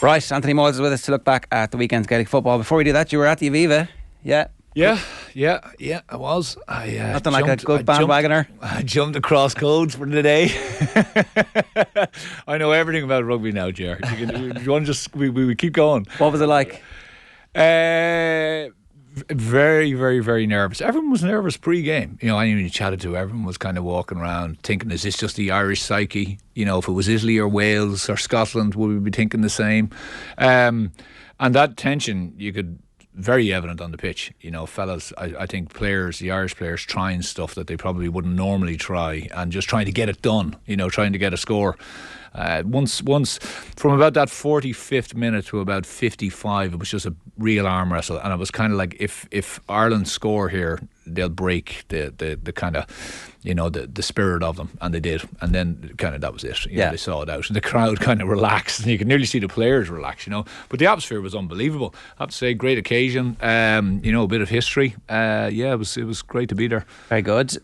Right, Anthony Moyles is with us to look back at the weekend's Gaelic football. Before we do that, you were at the Aviva, yeah? Yeah, I was. Nothing like a good bandwagoner. I jumped across codes for the day. I know everything about rugby now, Ger. You want to just we keep going. What was it like? Very, very, very nervous. Everyone was nervous pre-game. You know, anyone you chatted to, everyone was kind of walking around thinking, is this just the Irish psyche? You know, if it was Italy or Wales or Scotland, would we be thinking the same? And that tension, you could very evident on the pitch. You know, fellas, I think players, the Irish players, trying stuff that they probably wouldn't normally try and just trying to get it done, you know, trying to get a score. Once from about that 45th minute to about 55, it was just a real arm wrestle, and it was kind of like if Ireland score here, they'll break the kind of, you know, the spirit of them, and they did, and then kind of that was it. You know, they saw it out, and the crowd kind of relaxed, and you could nearly see the players relax, you know. But the atmosphere was unbelievable. I have to say, great occasion. You know, a bit of history. It was great to be there. Very good.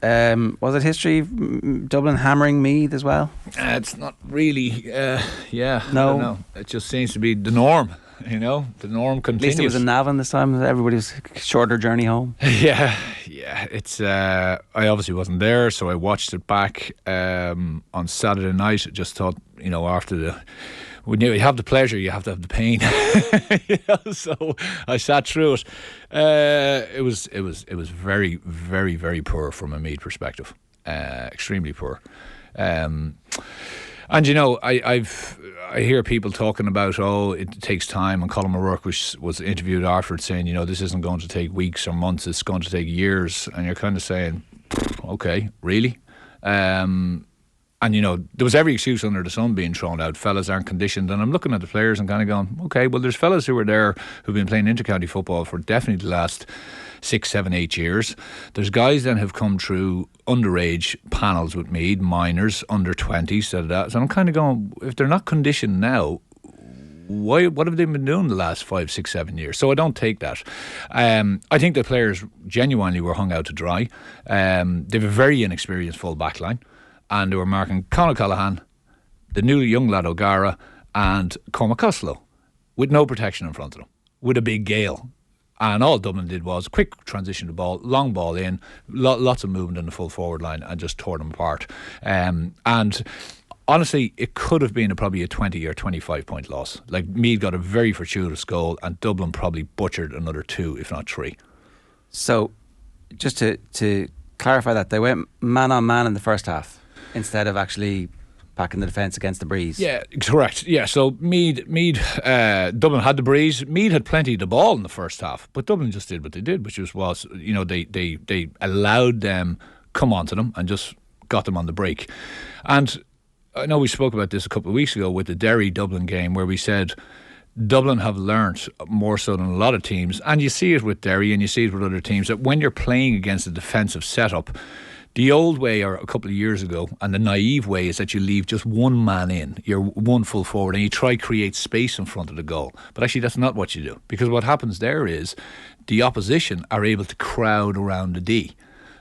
Was it history? Dublin hammering Meath as well? It's not really. No. I don't know. It just seems to be the norm. You know, the norm continues. At least it was in Navan this time. Everybody was shorter journey home. Yeah. It's. I obviously wasn't there, so I watched it back on Saturday night. I just thought, you know, after when you have the pleasure, you have to have the pain. You know, so I sat through it. It was very, very, very poor from a Meath perspective. Extremely poor. And you know, I hear people talking about, it takes time, and Colin O'Rourke was interviewed afterwards saying, you know, this isn't going to take weeks or months, it's going to take years. And you're kind of saying, okay, really? And you know, there was every excuse under the sun being thrown out. Fellas aren't conditioned, and I'm looking at the players and kind of going, okay, well, there's fellas who were there who've been playing intercounty football for definitely the last 6, 7, 8 years. There's guys then have come through underage panels with Meath, minors, under 20s, so I'm kind of going, if they're not conditioned now, what have they been doing the last 5, 6, 7 years? So I don't take that. I think the players genuinely were hung out to dry. They have a very inexperienced full back line, and they were marking Conor Callaghan, the new young lad O'Gara, and Cormac Costello, with no protection in front of them, with a big gale. And all Dublin did was quick transition the ball, long ball in, lots of movement in the full forward line, and just tore them apart. And honestly, it could have been probably a 20 or 25 point loss. Like, Meath got a very fortuitous goal, and Dublin probably butchered another 2, if not 3. So, just to clarify that, they went man on man in the first half instead of actually back in the defence against the breeze. Yeah, correct. Yeah, so Dublin had the breeze. Meath had plenty of the ball in the first half, but Dublin just did what they did, which was you know, they allowed them come onto them and just got them on the break. And I know we spoke about this a couple of weeks ago with the Derry-Dublin game, where we said Dublin have learnt more so than a lot of teams, and you see it with Derry and you see it with other teams, that when you're playing against a defensive setup, the old way, or a couple of years ago, and the naive way, is that you leave just one man in, you're one full forward, and you try to create space in front of the goal. But actually that's not what you do, because what happens there is the opposition are able to crowd around the D.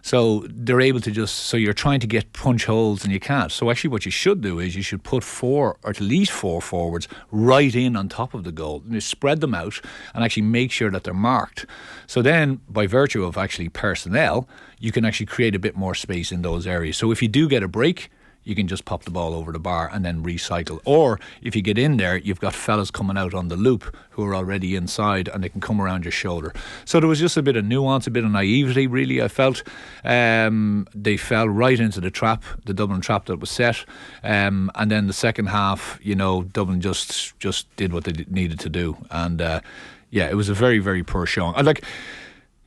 So they're able to so you're trying to get punch holes and you can't. So actually what you should do is you should put 4 or at least 4 forwards right in on top of the goal, and you spread them out and actually make sure that they're marked. So then, by virtue of actually personnel, you can actually create a bit more space in those areas. So if you do get a break, you can just pop the ball over the bar and then recycle. Or if you get in there, you've got fellas coming out on the loop who are already inside, and they can come around your shoulder. So there was just a bit of nuance, a bit of naivety, really, I felt. They fell right into the trap, the Dublin trap that was set. And then the second half, you know, Dublin just did what they needed to do. And it was a very, very poor showing.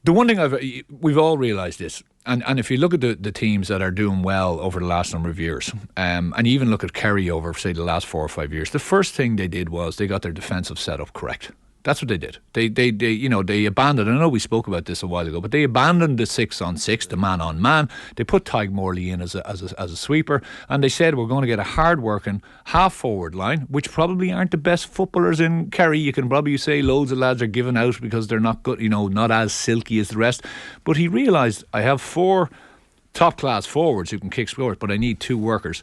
The one thing we've all realised this, and if you look at the teams that are doing well over the last number of years, and even look at Kerry over, say, the last 4 or 5 years, the first thing they did was they got their defensive setup correct. That's what they did. They abandoned, I know we spoke about this a while ago, but they abandoned the 6-on-6, the man-on-man. They put Tyg Morley in as a sweeper, and they said, we're going to get a hard-working half-forward line, which probably aren't the best footballers in Kerry. You can probably say loads of lads are given out because they're not good, you know, not as silky as the rest. But he realised, I have 4 top class forwards who can kick scores, but I need 2 workers.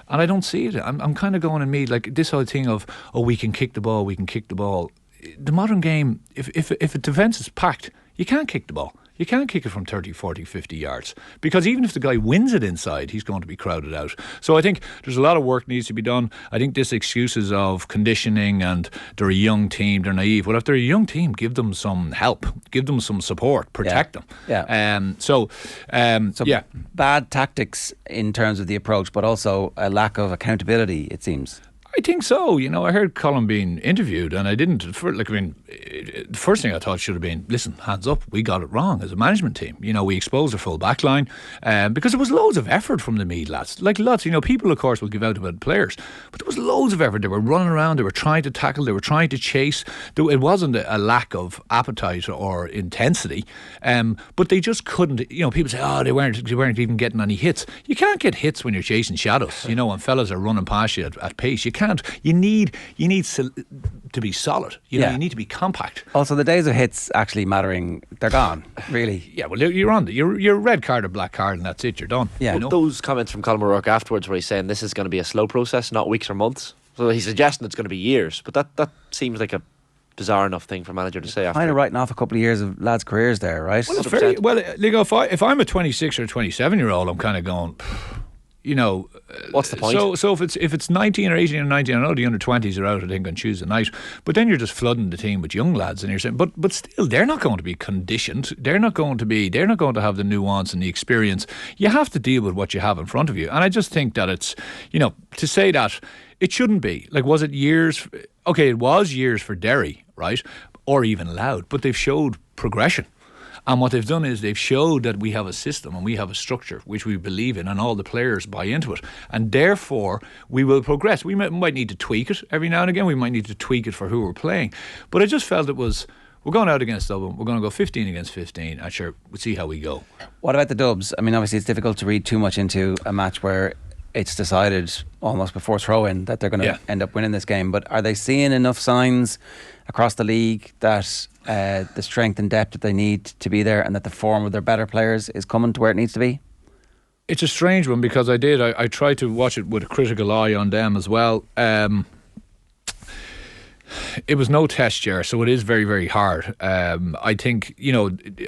And I don't see it. I'm kind of going in Meath, like this whole thing of, we can kick the ball, we can kick the ball. The modern game, if a defence is packed, you can't kick the ball. You can't kick it from 30, 40, 50 yards because even if the guy wins it inside, he's going to be crowded out. So I think there's a lot of work needs to be done. I think this excuses of conditioning and they're a young team, they're naive. Well, if they're a young team, give them some help, give them some support, protect them. Yeah. So bad tactics in terms of the approach, but also a lack of accountability, it seems. I think so. I heard Colin being interviewed and I didn't, the first thing I thought should have been, listen, hands up, we got it wrong as a management team. We exposed our full back line because there was loads of effort from the Meath lads. Like lots, people of course will give out about players, but there was loads of effort. They were running around, they were trying to tackle, they were trying to chase. It wasn't a lack of appetite or intensity, but they just couldn't, people say, they weren't even getting any hits. You can't get hits when you're chasing shadows, when fellas are running past you at pace. You can't. You need to be solid. You need to be compact. Also, the days of hits actually mattering, they're gone, really. Yeah, well, you're on. You're red card or black card, and that's it. You're done. Yeah. Those comments from Colin O'Rourke afterwards, where he's saying this is going to be a slow process, not weeks or months. So he's suggesting it's going to be years, but that seems like a bizarre enough thing for a manager to say. After kind of writing off a couple of years of lads' careers there, right? Well, if I'm a 26 or 27-year-old, I'm kind of going. What's the point? So if it's 19 or 18 or 19, I know the under 20s are out, I think, on Tuesday night, but then you're just flooding the team with young lads, and you're saying, but still, they're not going to be conditioned. They're not going to have the nuance and the experience. You have to deal with what you have in front of you, and I just think that it's, to say that it shouldn't be. Like, was it years? Okay, it was years for Derry, right, or even Louth, but they've showed progression. And what they've done is they've showed that we have a system and we have a structure which we believe in and all the players buy into it. And therefore, we will progress. We might need to tweak it every now and again. We might need to tweak it for who we're playing. But I just felt we're going out against Dublin. We're going to go 15 against 15. And sure, we'll see how we go. What about the Dubs? I mean, obviously it's difficult to read too much into a match where it's decided almost before throw-in that they're going to end up winning this game. But are they seeing enough signs across the league that the strength and depth that they need to be there and that the form of their better players is coming to where it needs to be? It's a strange one because I tried to watch it with a critical eye on them as well. It was no test year, so it is very, very hard. I think,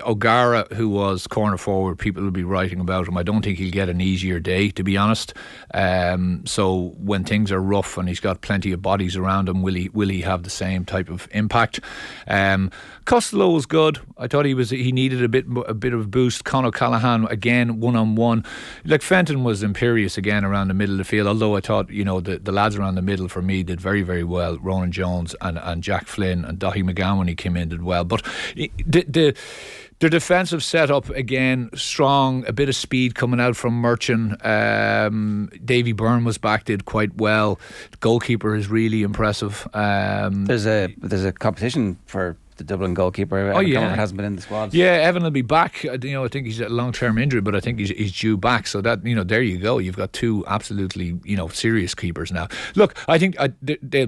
O'Gara, who was corner forward, people will be writing about him. I don't think he'll get an easier day, to be honest. So when things are rough and he's got plenty of bodies around him, will he have the same type of impact? Costello was good. I thought he needed a bit of a boost. Conor Callaghan again 1-on-1. Like Fenton was imperious again around the middle of the field. Although I thought the lads around the middle for me did very, very well. Ronan Jones and Jack Flynn and Daithí McGowan when he came in did well. But the defensive setup again strong. A bit of speed coming out from Merchant. Davy Byrne was back, did quite well. The goalkeeper is really impressive. There's a competition for the Dublin goalkeeper. Evan hasn't been in the squad. Yeah, Evan will be back. I think he's a long-term injury, but I think he's due back. So that there you go. You've got two absolutely serious keepers now. Look, I think they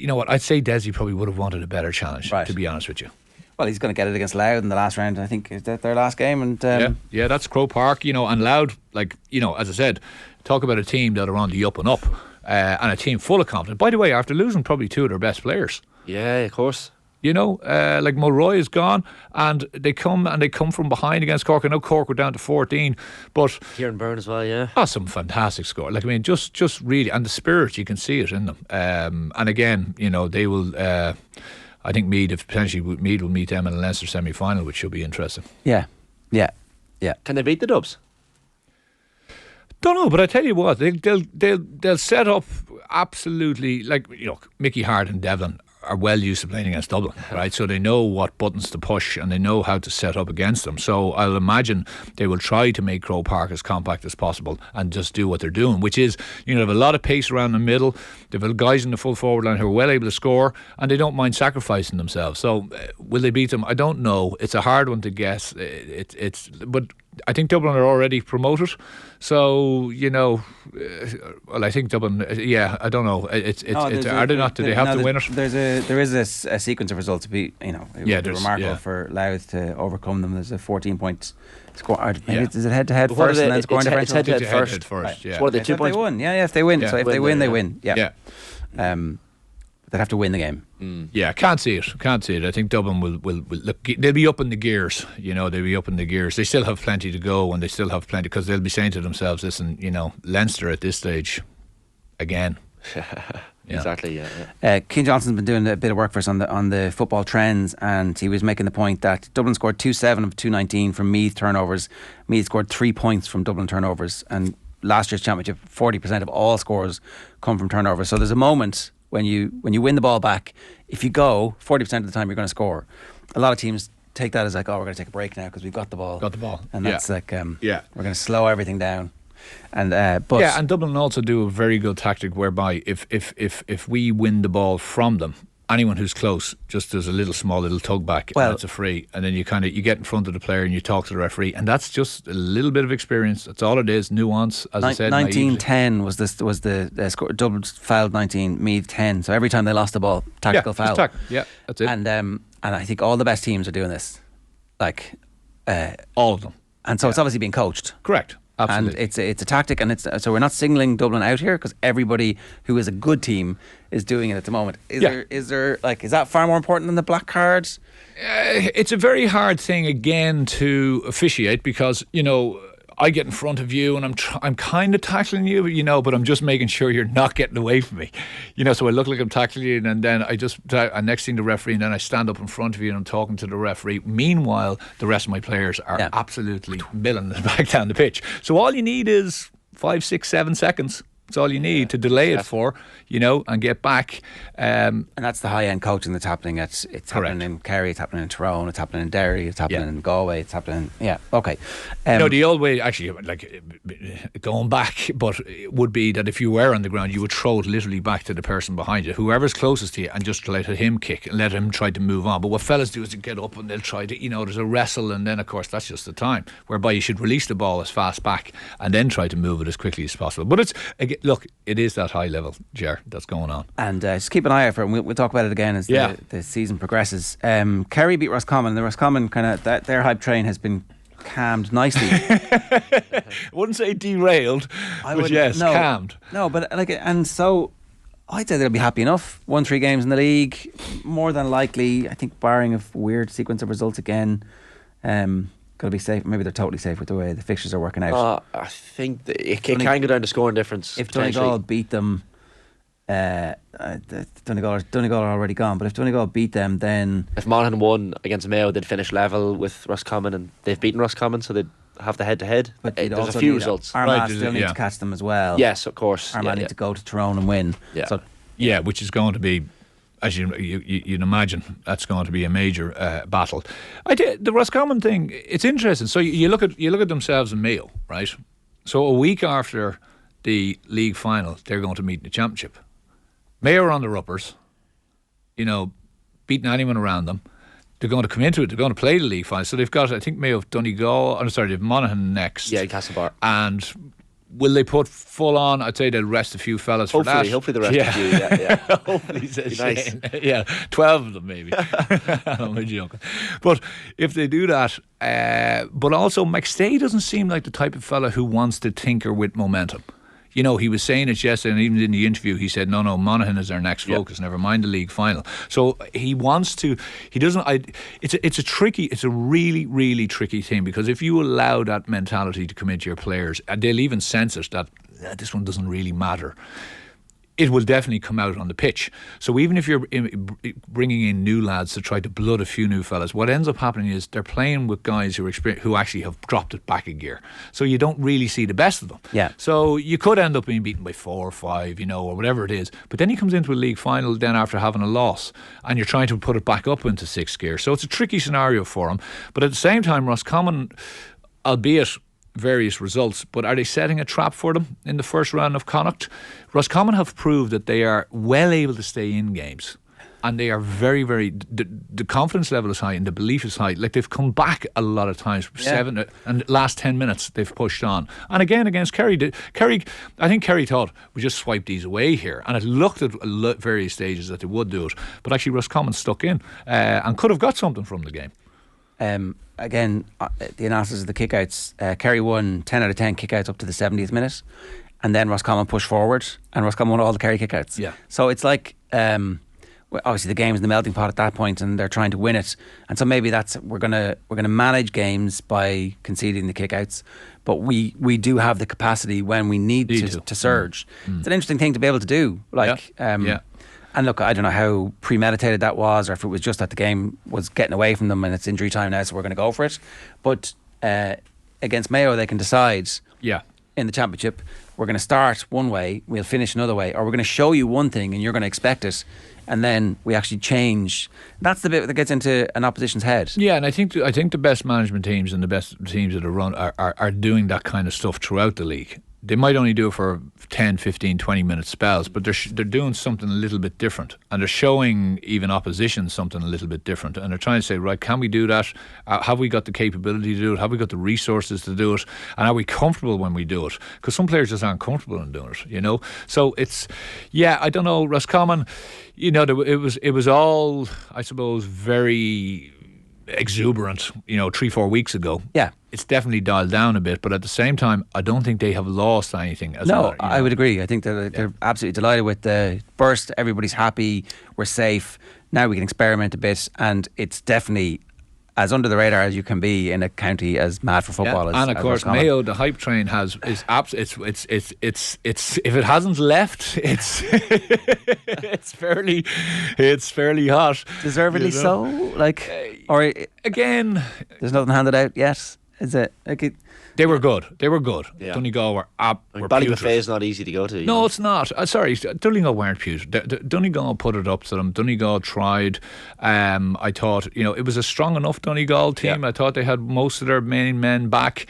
I'd say Desi probably would have wanted a better challenge. Right. To be honest with you. Well, he's going to get it against Louth in the last round. I think is that their last game, and yeah, that's Croke Park. And Louth, as I said, talk about a team that are on the up and up, and a team full of confidence. By the way, after losing probably two of their best players. Yeah, of course. Like Mulroy is gone, and they come from behind against Cork. I know Cork were down to 14, but Kieran Byrne as well, yeah. Some fantastic score. Just really, and the spirit, you can see it in them. And again, they will. I think Meath will meet them in the Leinster semi-final, which should be interesting. Yeah. Can they beat the Dubs? Don't know, but I tell you what, they'll set up absolutely Mickey Hart and Devlin are well used to playing against Dublin, right? So they know what buttons to push and they know how to set up against them. So I'll imagine they will try to make Croke Park as compact as possible and just do what they're doing, which is, they have a lot of pace around the middle. They've got guys in the full forward line who are well able to score, and they don't mind sacrificing themselves. So will they beat them? I don't know. It's a hard one to guess. But I think Dublin are already promoted. So, well, I think Dublin, I don't know. Are they not? Do they have to win it? There is a sequence of results to be, it would be remarkable for Louth to overcome them. There's a 14-point score. Is it head-to-head first and then scoring differential? It's head-to-head first. Right. Yeah. So what are they, 2 points? If they win. Yeah, if they win. Yeah. So if they win, they win. Yeah. They'd have to win the game. Yeah, can't see it. I think Dublin will look. They'll be up in the gears. They'll be up in the gears. They still have plenty to go, and they still have plenty because they'll be saying to themselves, "Listen, Leinster at this stage, again." Exactly. Yeah. Keane Johnson's been doing a bit of work for us on the football trends, and he was making the point that Dublin scored 2-7 of 219 from Meath turnovers. Meath scored 3 points from Dublin turnovers, and last year's championship, 40% of all scores come from turnovers. So there's a moment when you win the ball back, if you go 40% of the time, you're going to score. A lot of teams take that as like, we're going to take a break now because we've got the ball. And that's like, we're going to slow everything down. And and Dublin also do a very good tactic whereby if we win the ball from them, anyone who's close just does a small little tug back, and it's a free, and then you get in front of the player and you talk to the referee, and that's just a little bit of experience. That's all it is, nuance. As I said, 19-10 was the score. Dublin fouled 19, Meath 10. So every time they lost the ball, tactical foul. That's it. And I think all the best teams are doing this, like all of them. And so it's obviously being coached. Correct. Absolutely. And it's a tactic, and so we're not singling Dublin out here because everybody who is a good team is doing it at the moment. Is that far more important than the black card? It's a very hard thing again to officiate because I get in front of you and I'm kind of tackling you, but I'm just making sure you're not getting away from me, so I look like I'm tackling you, and then I next thing the referee, and then I stand up in front of you and I'm talking to the referee. Meanwhile, the rest of my players are absolutely milling back down the pitch. So all you need is 5, 6, 7 seconds. That's all you need to delay it for, and get back. And that's the high-end coaching that's happening. It's happening in Kerry, it's happening in Tyrone, it's happening in Derry, it's happening in Galway, it's happening... Yeah, okay. The old way, actually, like going back, but it would be that if you were on the ground, you would throw it literally back to the person behind you, whoever's closest to you, and just let him kick and let him try to move on. But what fellas do is to get up and they'll try to, there's a wrestle, and then, of course, that's just the time, whereby you should release the ball as fast back and then try to move it as quickly as possible. But it's... Look, it is that high level, Ger, that's going on. And just keep an eye out for it. We'll talk about it again as the season progresses. Kerry beat Roscommon. The Roscommon their hype train has been calmed nicely. I wouldn't say derailed, calmed. No, but and so I'd say they'll be happy enough. 1-3 games in the league, more than likely. I think barring a weird sequence of results again. Got to be safe. Maybe they're totally safe with the way the fixtures are working out. I think it can go down to scoring difference. If Donegal beat them, Donegal are already gone. But if Donegal beat them, then if Monaghan won against Mayo, they'd finish level with Roscommon, and they've beaten Roscommon, so they'd have the head-to-head. But there's a few results. Armagh still need to catch them as well. Yes, of course. Armagh need to go to Tyrone and win. Yeah. So, which is going to be, as you'd imagine, that's going to be a major battle. The Roscommon thing, it's interesting. So you look at themselves in Mayo, right? So a week after the league final, they're going to meet in the championship. Mayo are on the uppers, beating anyone around them. They're going to come into it. They're going to play the league final. So they've got, I think, Mayo of Donegal. They've Monaghan next. Yeah, Castlebar. And will they put full on? I'd say they'll rest a few fellas for that. Hopefully the rest of you. Yeah. Hopefully, nice. Yeah, 12 of them maybe. I'm joking. But if they do that, but also McStay doesn't seem like the type of fella who wants to tinker with momentum. He was saying it yesterday, and even in the interview, he said, no, Monaghan is our next focus, never mind the league final. So he wants to, he doesn't, it's a really, really tricky thing, because if you allow that mentality to come into your players, and they'll even sense it, that this one doesn't really matter, it will definitely come out on the pitch. So even if you're bringing in new lads to try to blood a few new fellas, what ends up happening is they're playing with guys who actually have dropped it back a gear. So you don't really see the best of them. Yeah. So you could end up being beaten by 4 or 5, or whatever it is. But then he comes into a league final then after having a loss, and you're trying to put it back up into 6th gear. So it's a tricky scenario for him. But at the same time, Roscommon, albeit various results, but are they setting a trap for them in the first round of Connacht? Roscommon have proved that they are well able to stay in games. and they are very, very. The confidence level is high and the belief is high. Like, they've come back a lot of times. 7 and last 10 minutes they've pushed on. And again against Kerry, I think Kerry thought we just swipe these away here, and it looked at various stages that they would do it. But actually, Roscommon stuck in and could have got something from the game. Again, the analysis of the kickouts, Kerry won 10 out of 10 kickouts up to the 70th minute, and then Roscommon pushed forward, and Roscommon won all the Kerry kickouts. Yeah. So it's like, obviously the game is in the melting pot at that point, and they're trying to win it, and so maybe that's we're gonna manage games by conceding the kickouts, but we do have the capacity when we need to surge. It's an interesting thing to be able to do. Like, and look, I don't know how premeditated that was, or if it was just that the game was getting away from them and it's injury time now, so we're going to go for it. But against Mayo, they can decide in the championship, we're going to start one way, we'll finish another way, or we're going to show you one thing and you're going to expect it, and then we actually change. That's the bit that gets into an opposition's head. Yeah, and I think the best management teams and the best teams that are run are doing that kind of stuff throughout the league. They might only do it for 10, 15, 20 minute spells, but they're doing something a little bit different, and they're showing even opposition something a little bit different, and they're trying to say, right, can we do that? Have we got the capability to do it? Have we got the resources to do it? And are we comfortable when we do it? Because some players just aren't comfortable in doing it, So it's, I don't know, Roscommon, it was all, I suppose, very exuberant, 3-4 weeks ago. Yeah. It's definitely dialed down a bit, but at the same time, I don't think they have lost anything. I would agree. I think they're absolutely delighted with the burst. Everybody's happy. We're safe. Now we can experiment a bit, and it's definitely as under the radar as you can be in a county as mad for football as and of course Roscommon. Mayo, the hype train it's if it hasn't left, it's fairly hot. Deservedly so. Or again, there's nothing handed out yet. Is it? They were good. Yeah. Donegal were Ballybuffet is not easy to go to. No, it's not. Sorry, Donegal weren't putrid. Donegal put it up to them. Donegal tried. I thought, it was a strong enough Donegal team. I thought they had most of their main men back.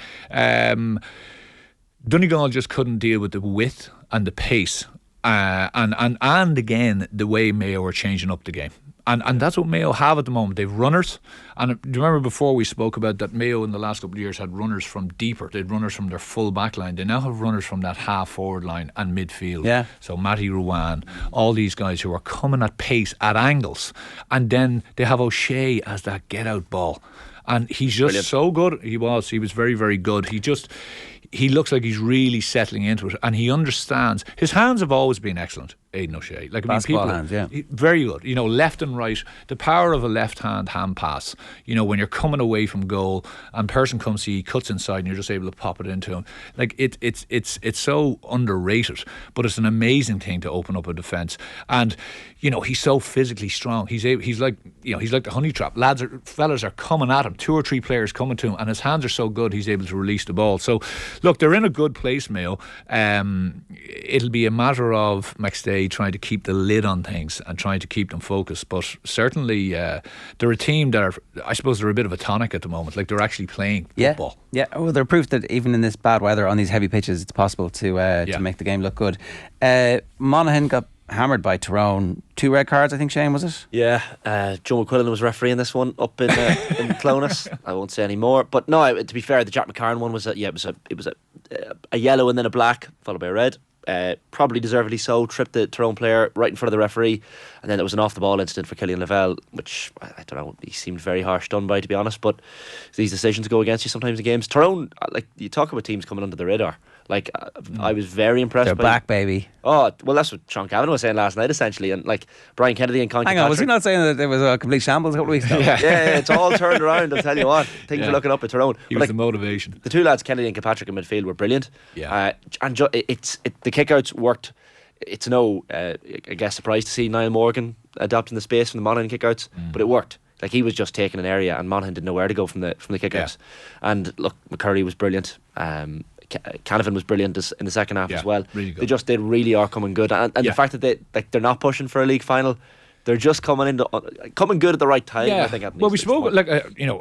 Donegal just couldn't deal with the width and the pace. And again, the way Mayo were changing up the game. And that's what Mayo have at the moment. They've runners. And do you remember before we spoke about that Mayo in the last couple of years had runners from deeper. They had runners from their full back line. They now have runners from that half forward line and midfield. Yeah. So Matty Ruan, all these guys who are coming at pace, at angles. And then they have O'Shea as that get out ball. And he's just so good. He was very, very good. He looks like he's really settling into it, and he understands. His hands have always been excellent, Aidan O'Shea. Basketball hands, very good. Left and right. The power of a left-hand hand pass. When you're coming away from goal, and person comes to you, he cuts inside, and you're just able to pop it into him. It's so underrated, but it's an amazing thing to open up a defence. And he's so physically strong. He's like the honey trap. Fellas are coming at him. 2 or 3 players coming to him, and his hands are so good. He's able to release the ball. So. Look, they're in a good place, Mayo. It'll be a matter of McStay trying to keep the lid on things and trying to keep them focused. But certainly, they're a team that I suppose they're a bit of a tonic at the moment. Like, they're actually playing football. Yeah. Well, they're proof that even in this bad weather on these heavy pitches, it's possible to make the game look good. Monaghan got hammered by Tyrone. 2 red cards, I think, Shane, was it? Yeah, Joe McQuillan was refereeing this one up in Clonus. I won't say any more. But no, to be fair, the Jack McCarran one was a yellow and then a black, followed by a red. Probably deservedly so. Tripped the Tyrone player right in front of the referee, and then there was an off-the-ball incident for Killian Lavelle, which I don't know. He seemed very harsh done by, to be honest. But these decisions go against you sometimes in games. Tyrone, you talk about teams coming under the radar. I was very impressed. They're back, baby. Oh, well, that's what Sean Cavan was saying last night, essentially. And Brian Kennedy and Conky Hang on, was he not saying that there was a complete shambles a couple of weeks ago? yeah, it's all turned around, I'll tell you what. Things are looking up at Tyrone. He was the motivation. The 2 lads, Kennedy and Kilpatrick in midfield, were brilliant. Yeah. The kickouts worked. It's no, I guess, surprise to see Niall Morgan adapting the space from the Monaghan kickouts, but it worked. He was just taking an area, and Monaghan didn't know where to go from the kickouts. Yeah. And look, McCurry was brilliant. Canavan was brilliant in the second half as well. Really good. They really are coming good, and the fact that they're not pushing for a league final they're just coming good at the right time. I think. Well, we spoke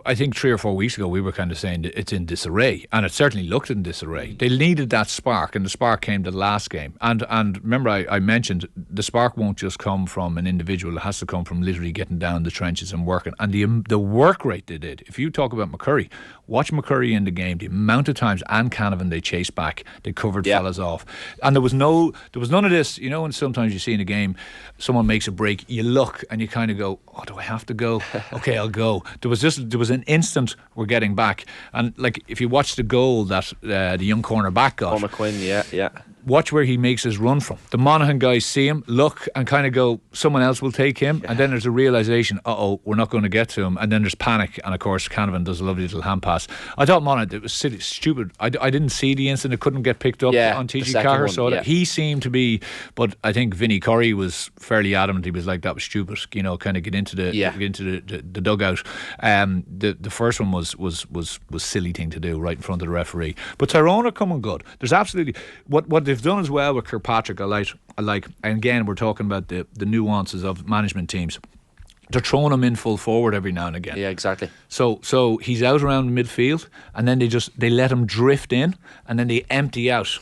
I think 3 or 4 weeks ago we were kind of saying that it's in disarray, and it certainly looked in disarray. They needed that spark, and the spark came the last game. And remember, I mentioned the spark won't just come from an individual; it has to come from literally getting down the trenches and working. And the work rate they did. If you talk about McCurry, watch McCurry in the game. The amount of times and Canavan they chased back, they covered fellas off, and there was none of this. And sometimes you see in a game, someone makes a break, you look and you kind of go, oh, do I have to go? Okay, I'll go. There was an instant we're getting back, and like if you watch the goal that the young cornerback got, McQuinn, watch where he makes his run from. The Monaghan guys see him, look, and kind of go, someone else will take him, and then there's a realisation, we're not going to get to him, and then there's panic, and of course Canavan does a lovely little hand pass. I thought Monaghan, it was silly, stupid. I didn't see the incident, it couldn't get picked up on TG Carr, so he seemed to be, but I think Vinnie Curry was fairly adamant. He was like, that was stupid, kind of get into the dugout. The first one was silly thing to do right in front of the referee. But Tyrone are coming good. There's absolutely what they've done as well with Kirkpatrick. I like, and again we're talking about the nuances of management teams. They're throwing him in full forward every now and again. Yeah, exactly. So he's out around midfield, and then they let him drift in, and then they empty out.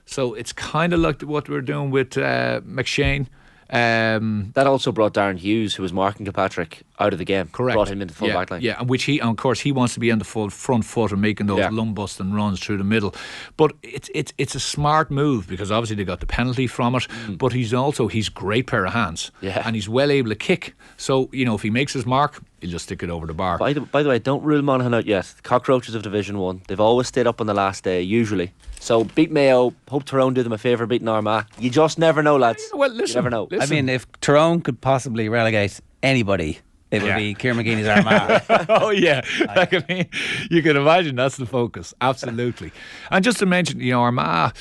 So it's kind of like what we're doing with McShane. That also brought Darren Hughes, who was marking Kirkpatrick, out of the game. Correct. Brought him into full back line. Yeah, and of course he wants to be on the full front foot and making those lung busting runs through the middle. But it's a smart move, because obviously they got the penalty from it. But he's great pair of hands. Yeah. And he's well able to kick. So if he makes his mark, he'll just stick it over the bar. By the way, don't rule Monaghan out yet. The Cockroaches of Division 1. They've always stayed up on the last day, usually. So beat Mayo. Hope Tyrone do them a favour beating Armagh. You just never know, lads. Well, listen, you never know. I mean, if Tyrone could possibly relegate anybody, it would be Kieran McGeeney's Armagh. Oh yeah, I mean, you can imagine that's the focus. Absolutely. And just to mention, Armagh,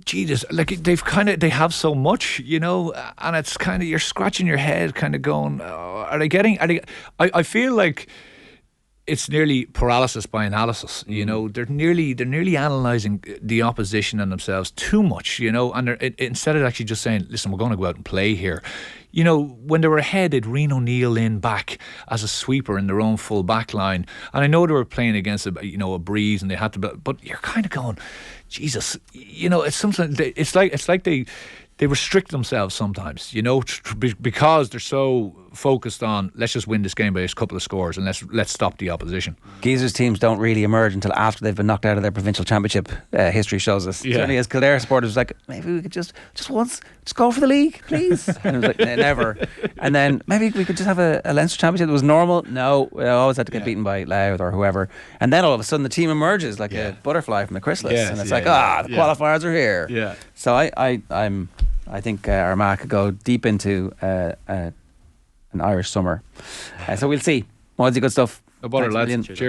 Jesus, like they have so much, and it's kind of, you're scratching your head, kind of going, are they getting? I feel like it's nearly paralysis by analysis. They're nearly analysing the opposition and themselves too much. And instead of actually just saying, listen, we're going to go out and play here. When they were ahead, they'd Rian O'Neill in back as a sweeper in their own full back line, and I know they were playing against a breeze, and they had to. But you're kind of going, Jesus, it's something. It's like they restrict themselves sometimes, because they're so focused on, let's just win this game by a couple of scores and let's stop the opposition. Geezer's teams don't really emerge until after they've been knocked out of their provincial championship. History shows us. Certainly, as Kildare supporters, like, maybe we could just once go for the league, please. And it was like, never. And then maybe we could just have a Leinster championship that was normal. No, we always had to get beaten by Louth or whoever. And then all of a sudden the team emerges like a butterfly from a chrysalis, and it's the qualifiers are here. Yeah. So I think Armagh could go deep into an Irish summer. So we'll see. Modsy, good stuff. No bother, lads. Cheers.